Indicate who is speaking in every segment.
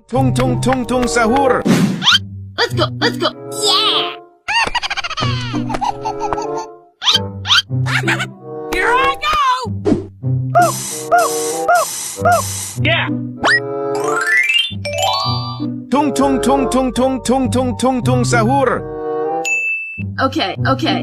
Speaker 1: Tung tung tung tung sahur.
Speaker 2: Let's go, let's go. Yeah! Here I go!
Speaker 1: Yeah. Tung tung tung tung tung tung tung tung tung sahur.
Speaker 2: Okay, okay.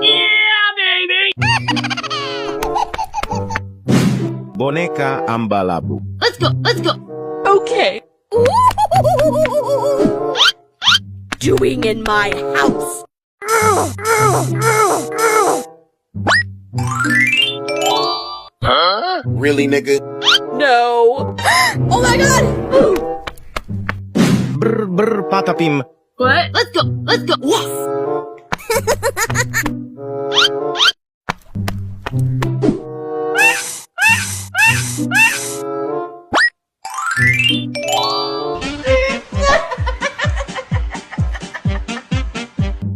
Speaker 1: Yeah, baby. Boneka ambalabu.
Speaker 2: Let's go, let's go.
Speaker 3: Okay. Doing in my house.
Speaker 1: Huh? Really, nigga?
Speaker 3: No. Oh my god!
Speaker 1: Brr brr patapim.
Speaker 2: What? Let's go, let's go.
Speaker 3: Yes!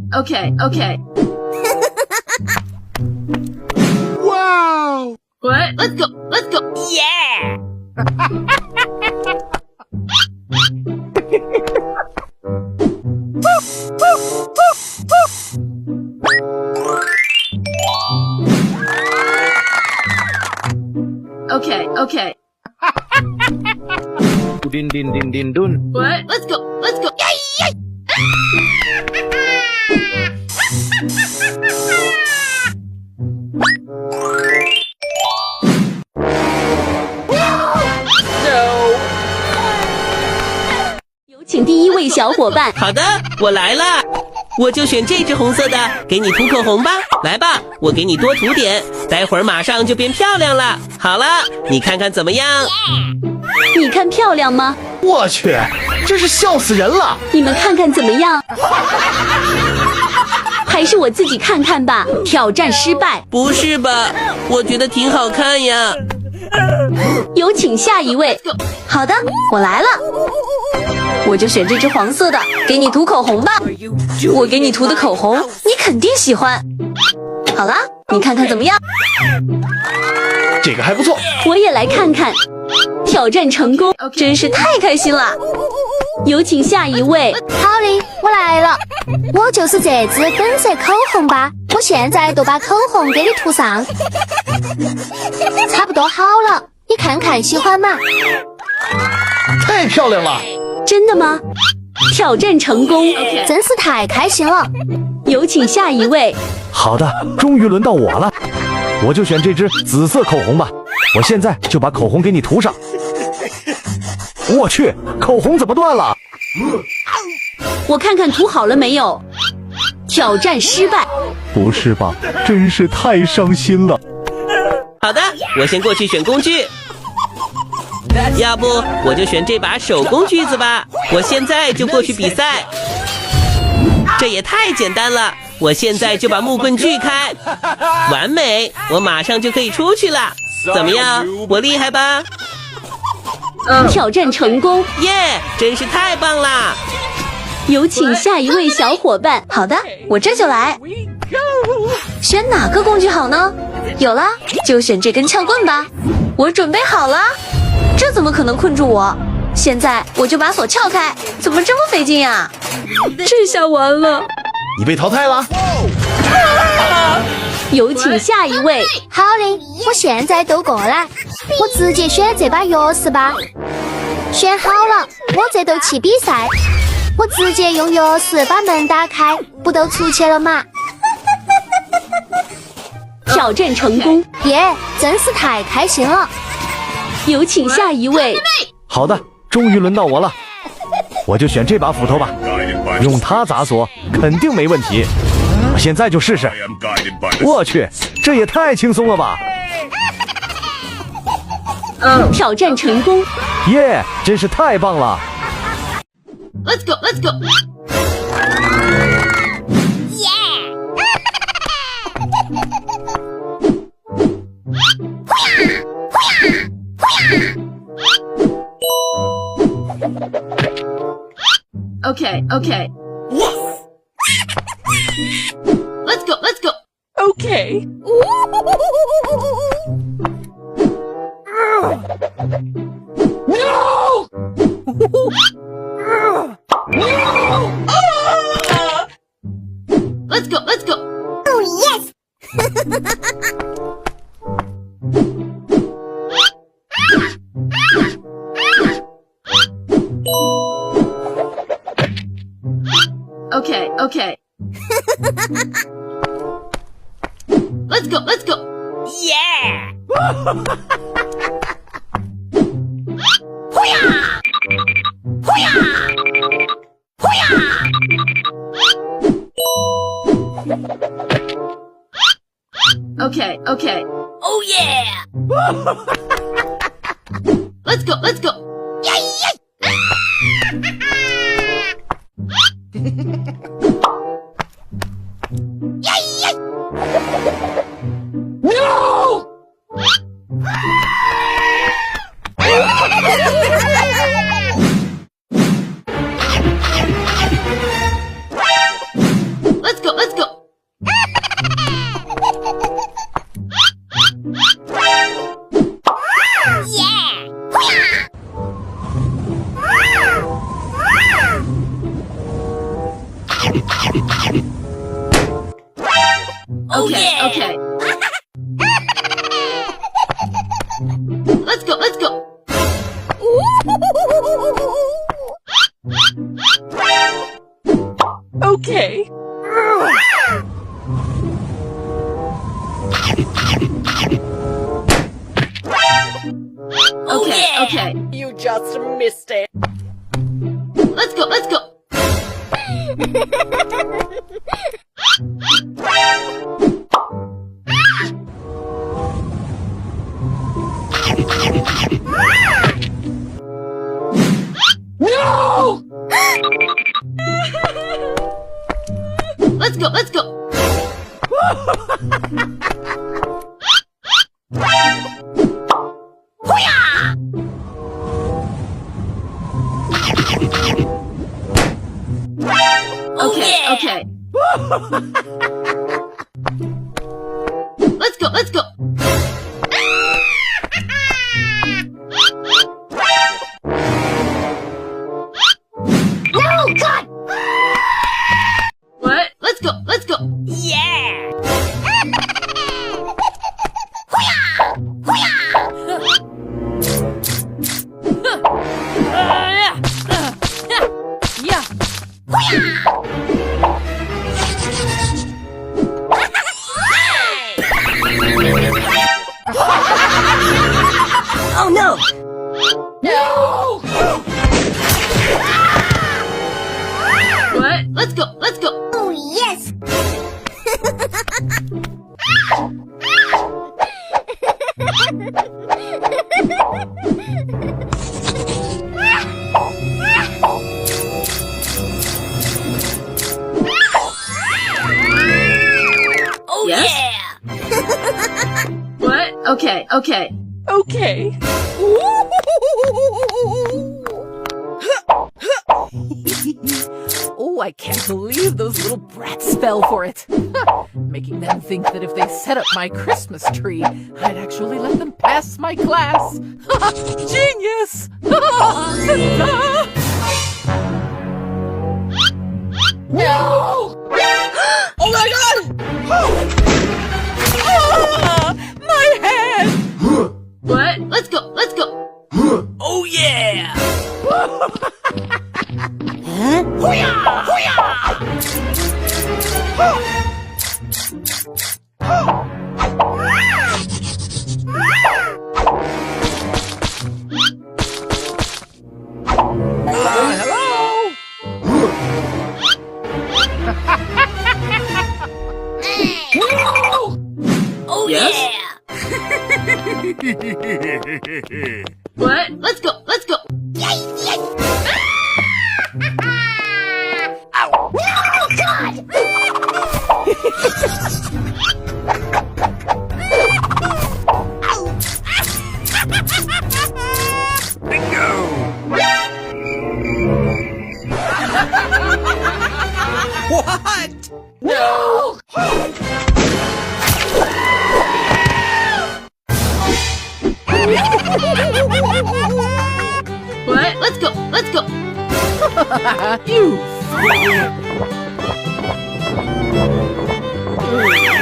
Speaker 2: Okay, okay.
Speaker 1: Wow.
Speaker 2: What? Let's go, let's go.
Speaker 3: Yeah!
Speaker 2: Okay, okay.
Speaker 1: Din din din din dun.
Speaker 2: What? Let's go, let's go. Yay, yay!
Speaker 3: No.
Speaker 4: 有请第一位小伙伴。
Speaker 5: 好的，我来了，我就选这只红色的，给你涂口红吧。来吧，我给你多涂点，待会儿马上就变漂亮了。好了，你看看怎么样？
Speaker 4: 你看漂亮吗？
Speaker 6: 我去，真是笑死人了！
Speaker 4: 你们看看怎么样？还是我自己看看吧。挑战失败，
Speaker 5: 不是吧？我觉得挺好看呀。
Speaker 4: 有请下一位。好的，我来了。我就选这只黄色的，给你涂口红吧。我给你涂的口红，你肯定喜欢。好啦，你看看怎么样？
Speaker 6: 这个还不错。
Speaker 4: 我也来看看。挑战成功，真是太开心了。有请下一位。
Speaker 7: 好的，我来了，我就是这支粉色口红吧，我现在就把口红给你涂上，差不多好了，你看看喜欢吗？
Speaker 6: 太漂亮了！
Speaker 4: 真的吗？挑战成功，
Speaker 7: 真是太开心了。
Speaker 4: 有请下一位。
Speaker 6: 好的，终于轮到我了，我就选这支紫色口红吧，我现在就把口红给你涂上。我去，口红怎么断了？
Speaker 4: 我看看涂好了没有。挑战失败。
Speaker 6: 不是吧，真是太伤心了。
Speaker 5: 好的，我先过去选工具。要不我就选这把手工锯子吧，我现在就过去比赛。这也太简单了，我现在就把木棍锯开，完美，我马上就可以出去了。怎么样，我厉害吧？
Speaker 4: 挑战成功，
Speaker 5: 耶，真是太棒啦！
Speaker 4: 有请下一位小伙伴。好的，我这就来。选哪个工具好呢？有了，就选这根撬棍吧。我准备好了。这怎么可能困住我？现在我就把锁撬开，怎么这么费劲呀？这下完了，
Speaker 6: 你被淘汰了。
Speaker 4: 有请下一位。
Speaker 7: 好的，我现在都过来，我直接选这把钥匙吧。选好了，我这就去比赛。我直接用钥匙把门打开，不都出去了吗？
Speaker 4: 挑战成功，
Speaker 7: 耶，真是太开心了。
Speaker 4: 有请下一位。
Speaker 6: 好的，终于轮到我了，我就选这把斧头吧，用它砸锁肯定没问题。我现在就试试。我去，这也太轻松了吧！
Speaker 4: 挑战成功，
Speaker 6: 耶，真是太棒了！
Speaker 2: Let's go, let's go. Okay, okay. Let's go, let's go.
Speaker 3: Okay.
Speaker 2: No! Let's go, let's go.
Speaker 7: Oh yes!
Speaker 2: Okay, okay. Let's go, let's go.
Speaker 3: Yeah!
Speaker 2: Okay, okay.
Speaker 3: Oh yeah!
Speaker 2: Let's go, let's go. Let's go, let's go. Okay, okay. Let's go, let's go.
Speaker 3: Okay.
Speaker 2: Okay, okay.
Speaker 3: You just missed it.
Speaker 2: Let's go, let's go.
Speaker 3: No!
Speaker 2: Let's go, let's go. Okay, okay. Let's go, let's go.
Speaker 7: No, God!
Speaker 2: What? Let's go, let's go.
Speaker 3: Yeah! Yeah!
Speaker 5: Oh no!
Speaker 3: No!
Speaker 2: What? Let's go, let's go.
Speaker 7: Oh yes!
Speaker 3: Oh
Speaker 2: Yes?
Speaker 3: yeah!
Speaker 2: What? Okay, okay.
Speaker 3: Okay. Oh, I can't believe those little brats fell for it. Making them think that if they set up my Christmas tree, I'd actually let them pass my class. Genius! No! Oh my god! Ah, my head!
Speaker 2: What? Let's go, let's go.
Speaker 3: Oh yeah! Hello? Oh
Speaker 2: Yes?
Speaker 3: yeah!
Speaker 2: What? Let's go, let's go.
Speaker 5: What?
Speaker 3: No!
Speaker 2: What? Let's go, let's go.
Speaker 3: You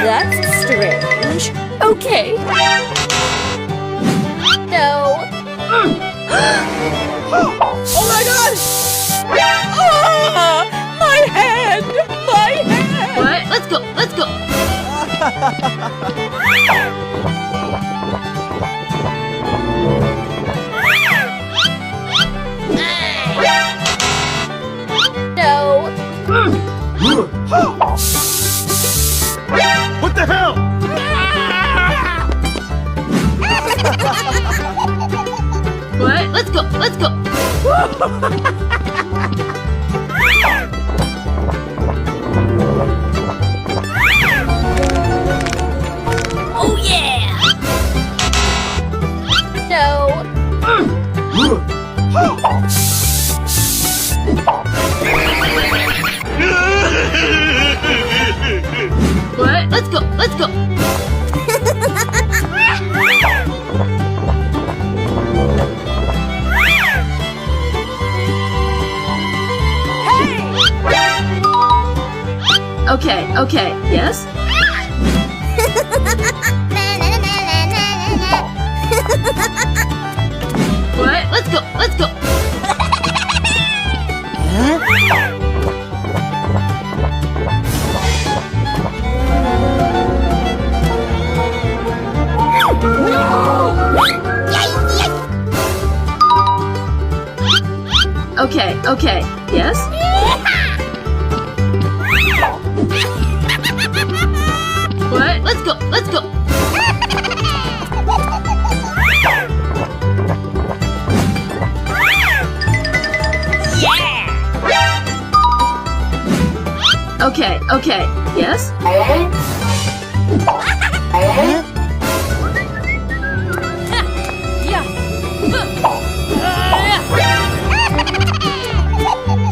Speaker 2: That's strange.
Speaker 3: okay?
Speaker 2: No.
Speaker 3: Oh my god! Ah, my hand! My hand!
Speaker 2: What? Let's go. Let's go. No.
Speaker 1: What the hell?
Speaker 2: What? Let's go. Let's go. Oh yeah. No. What? Let's go. Let's go. Okay, okay, yes? What? Let's go, let's go! Okay, okay, yes? What? Let's go, let's go! Okay, okay, yes?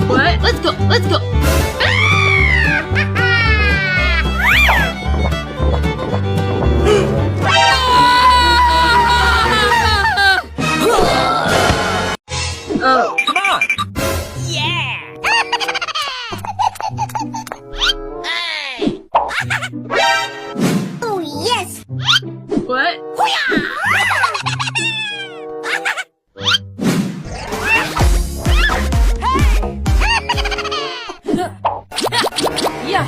Speaker 2: What? Let's go, let's go! Oh.
Speaker 1: Come on!
Speaker 7: Oh, yes!
Speaker 2: What?
Speaker 3: Yeah.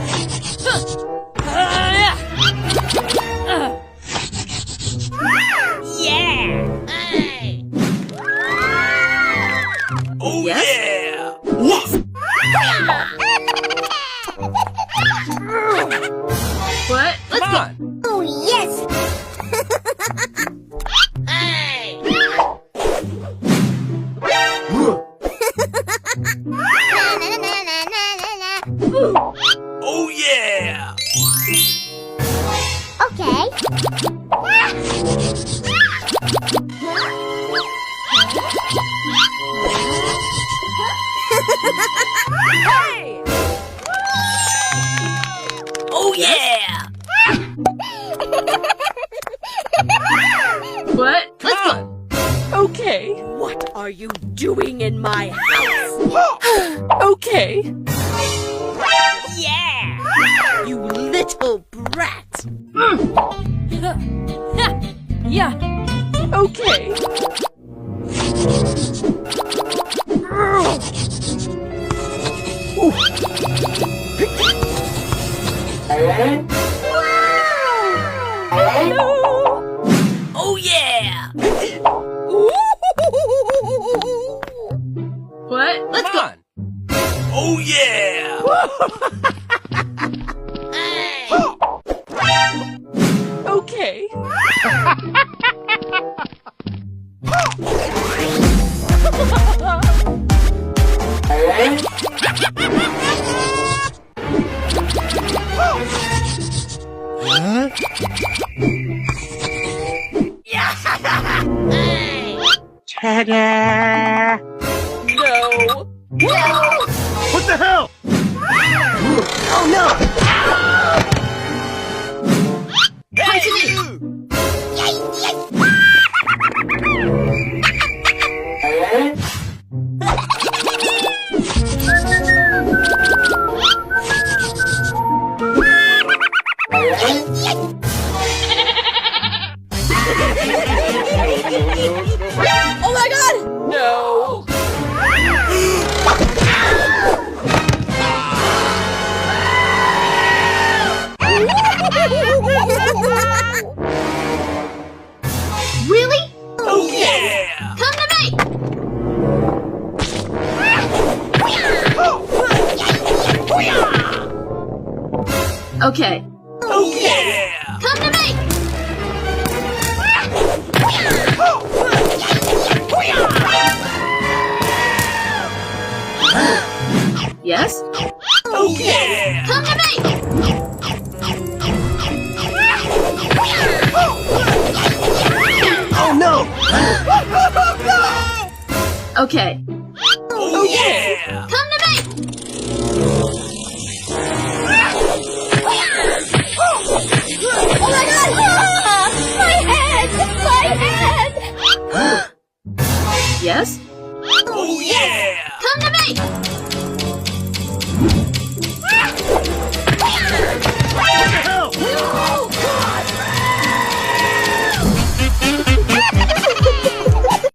Speaker 1: Oh
Speaker 2: Yes?
Speaker 1: yeah!
Speaker 2: What? Let's
Speaker 1: Come
Speaker 2: go!
Speaker 1: on!
Speaker 7: Oh, yes!
Speaker 1: Oh yeah!
Speaker 7: Okay.
Speaker 2: Oh yeah! What? Let's go!
Speaker 3: Okay.
Speaker 2: What are you doing in my house?
Speaker 3: Okay.
Speaker 2: Yeah! You little brat!
Speaker 3: Yeah. Okay.
Speaker 2: Oh yeah! What? Let's
Speaker 1: Come
Speaker 2: go!
Speaker 1: on! Oh yeah!
Speaker 3: Okay. No.
Speaker 1: What the hell?
Speaker 2: Come to me! Okay. Oh yeah! Come to me! Yes? Oh yeah! Come to me!
Speaker 1: Oh no!
Speaker 2: Okay. Oh yeah! Come to me!
Speaker 7: Oh my god! Ah, my head! My head!
Speaker 2: Yes?
Speaker 1: Oh yeah!
Speaker 2: Come to me!